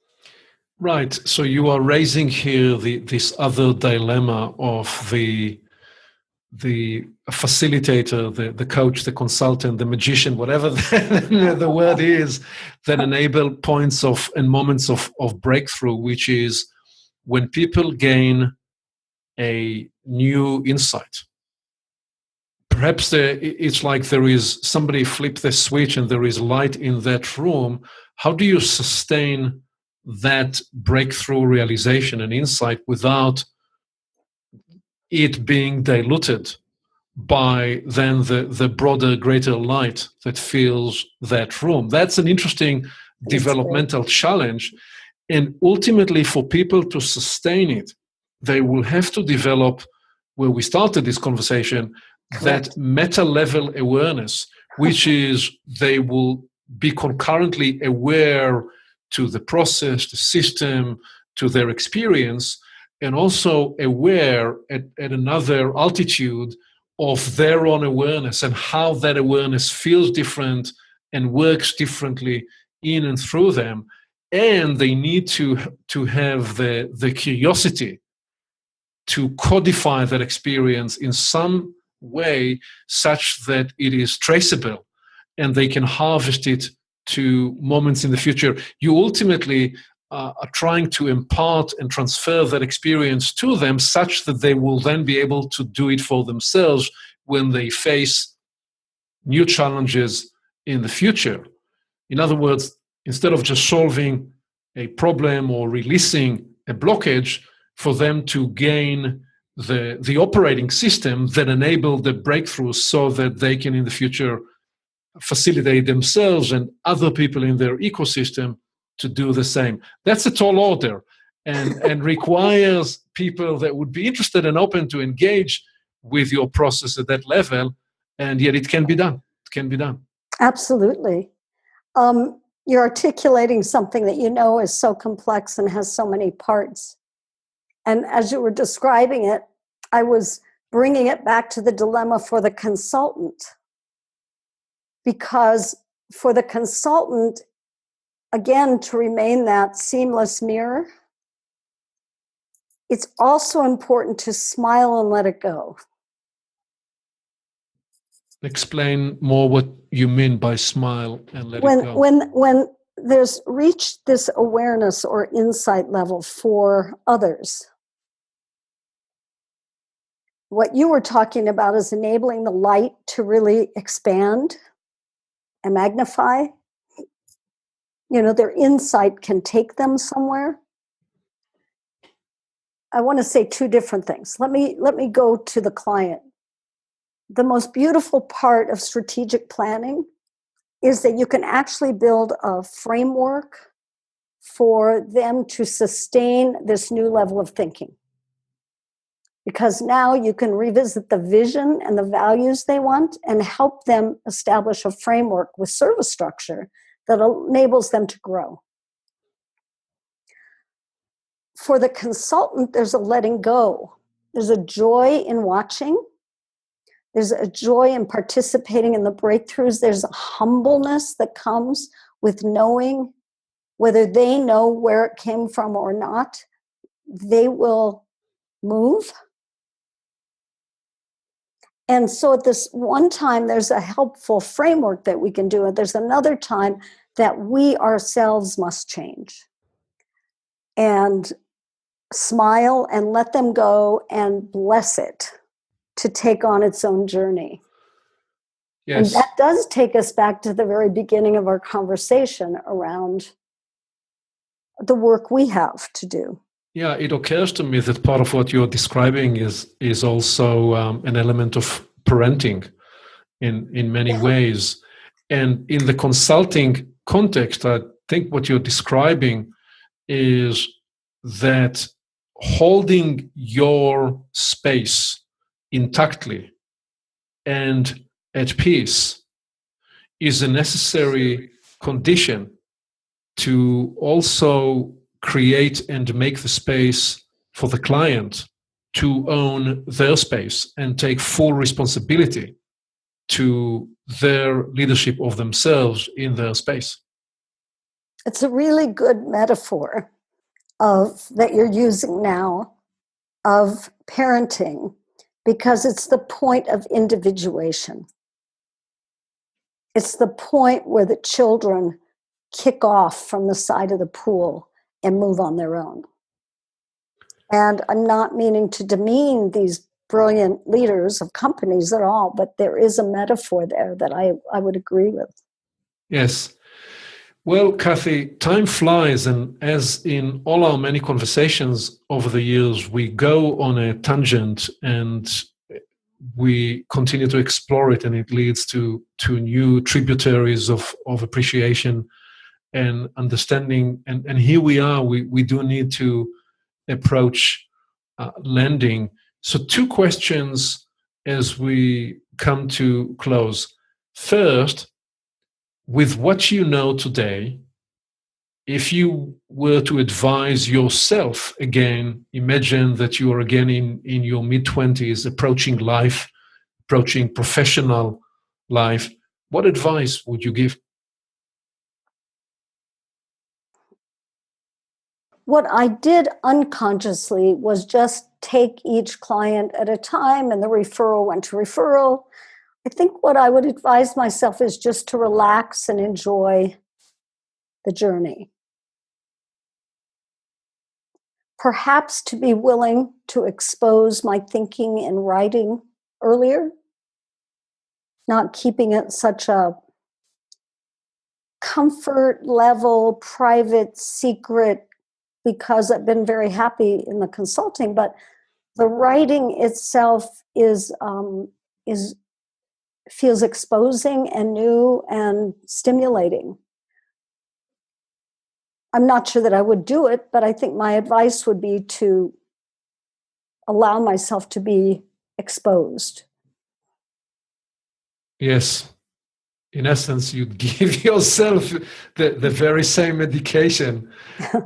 Right. So you are raising here this other dilemma of the facilitator, the coach, the consultant, the magician, whatever the word is, that enable points of and moments of breakthrough, which is when people gain a new insight. Perhaps it's like there is somebody flipped the switch and there is light in that room. How do you sustain that breakthrough realization and insight without it being diluted by then the broader, greater light that fills that room? That's an interesting developmental challenge. And ultimately, for people to sustain it, they will have to develop, where we started this conversation, Correct. that meta-level awareness, which is they will be concurrently aware to the process, the system, to their experience, and also aware at another altitude of their own awareness and how that awareness feels different and works differently in and through them. And they need to have the curiosity to codify that experience in some way such that it is traceable and they can harvest it to moments in the future. You ultimately are trying to impart and transfer that experience to them such that they will then be able to do it for themselves when they face new challenges in the future. In other words, instead of just solving a problem or releasing a blockage, for them to gain the operating system that enable the breakthroughs so that they can in the future facilitate themselves and other people in their ecosystem to do the same. That's a tall order and requires people that would be interested and open to engage with your process at that level, and yet it can be done. It can be done. Absolutely. You're articulating something that you know is so complex and has so many parts. And as you were describing it, I was bringing it back to the dilemma for the consultant. Because for the consultant, again, to remain that seamless mirror, it's also important to smile and let it go. Explain more what you mean by smile and let it go. When there's reached this awareness or insight level for others, what you were talking about is enabling the light to really expand and magnify. You know, their insight can take them somewhere. I want to say two different things. Let me go to the client. The most beautiful part of strategic planning is that you can actually build a framework for them to sustain this new level of thinking. Because now you can revisit the vision and the values they want and help them establish a framework with service structure that enables them to grow. For the consultant, there's a letting go. There's a joy in watching. There's a joy in participating in the breakthroughs. There's a humbleness that comes with knowing whether they know where it came from or not. They will move. And so at this one time, there's a helpful framework that we can do. And there's another time that we ourselves must change. And smile and let them go and bless it to take on its own journey. Yes. And that does take us back to the very beginning of our conversation around the work we have to do. Yeah, it occurs to me that part of what you're describing is also an element of parenting in many ways. And in the consulting context, I think what you're describing is that holding your space intactly and at peace is a necessary condition to also create and make the space for the client to own their space and take full responsibility to their leadership of themselves in their space. It's a really good metaphor that you're using now of parenting, because it's the point of individuation. It's the point where the children kick off from the side of the pool and move on their own. And I'm not meaning to demean these brilliant leaders of companies at all, but there is a metaphor there that I would agree with. Yes. Well, Cathy, time flies, and as in all our many conversations over the years, we go on a tangent and we continue to explore it, and it leads to new tributaries of appreciation and understanding. And here we are, we do need to approach lending. So 2 questions as we come to close. First, with what you know today, if you were to advise yourself again, imagine that you are again in your mid-20s, approaching life, approaching professional life, what advice would you give? What I did unconsciously was just take each client at a time, and the referral went to referral. I think what I would advise myself is just to relax and enjoy the journey. Perhaps to be willing to expose my thinking in writing earlier, not keeping it such a comfort level, private, secret, because I've been very happy in the consulting, but the writing itself feels exposing and new and stimulating. I'm not sure that I would do it, but I think my advice would be to allow myself to be exposed. Yes. In essence, you give yourself the very same medication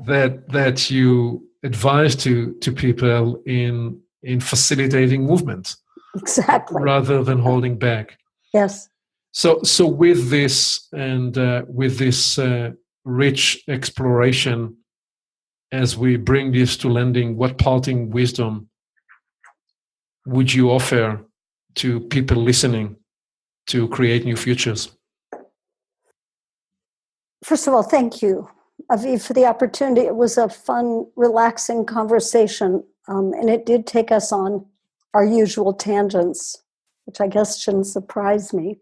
that you advise to people in facilitating movement. Exactly. Rather than holding back. Yes. So with this and with this rich exploration, as we bring this to lending, what parting wisdom would you offer to people listening to create new futures? First of all, thank you, Aviv, for the opportunity. It was a fun, relaxing conversation, and it did take us on our usual tangents, which I guess shouldn't surprise me.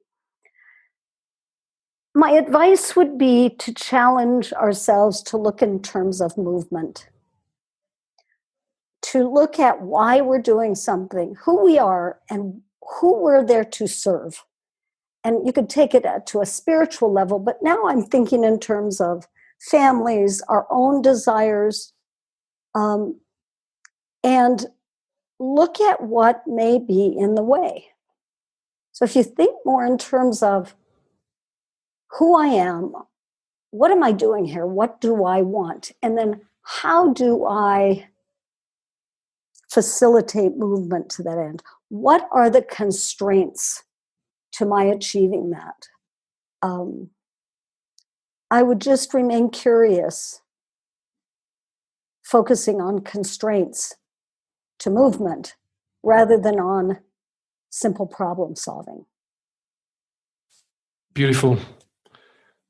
My advice would be to challenge ourselves to look in terms of movement, to look at why we're doing something, who we are, and who we're there to serve. and you could take it to a spiritual level, but now I'm thinking in terms of families, our own desires, and look at what may be in the way. So if you think more in terms of who I am, what am I doing here? What do I want? And then how do I facilitate movement to that end? What are the constraints to my achieving that? I would just remain curious, focusing on constraints to movement rather than on simple problem solving. Beautiful.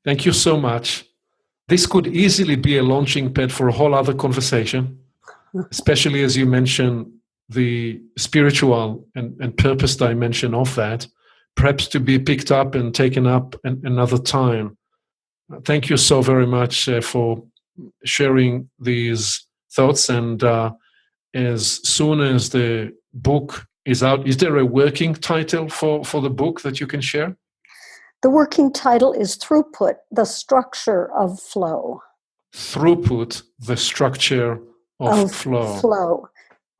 Thank you so much. This could easily be a launching pad for a whole other conversation, especially as you mentioned the spiritual and purpose dimension of that, perhaps to be picked up and taken up another time. Thank you so very much for sharing these thoughts. And as soon as the book is out, is there a working title for the book that you can share? The working title is Throughput, the Structure of Flow. Throughput, the Structure of Flow.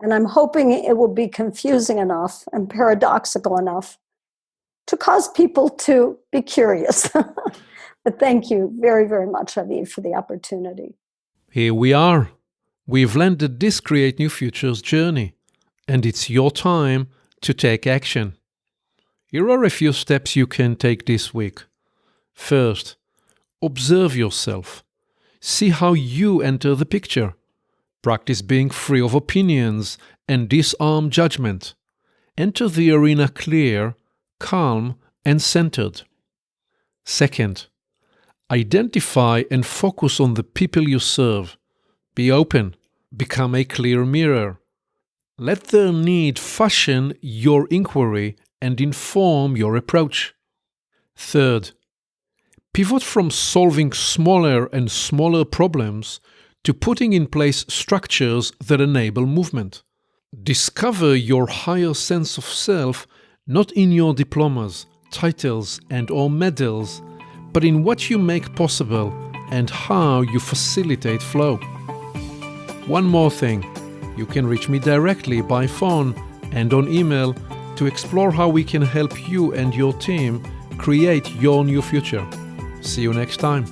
And I'm hoping it will be confusing enough and paradoxical enough to cause people to be curious. But thank you very, very much, Aviv, for the opportunity. Here we are. We've landed this Create New Futures journey, and it's your time to take action. Here are a few steps you can take this week. First, observe yourself. See how you enter the picture. Practice being free of opinions and disarm judgment. Enter the arena clear, calm, and centered. Second, identify and focus on the people you serve. Be open. Become a clear mirror. Let their need fashion your inquiry and inform your approach. Third, pivot from solving smaller and smaller problems to putting in place structures that enable movement. Discover your higher sense of self not in your diplomas, titles, and/or medals, but in what you make possible and how you facilitate flow. One more thing, you can reach me directly by phone and on email to explore how we can help you and your team create your new future. See you next time.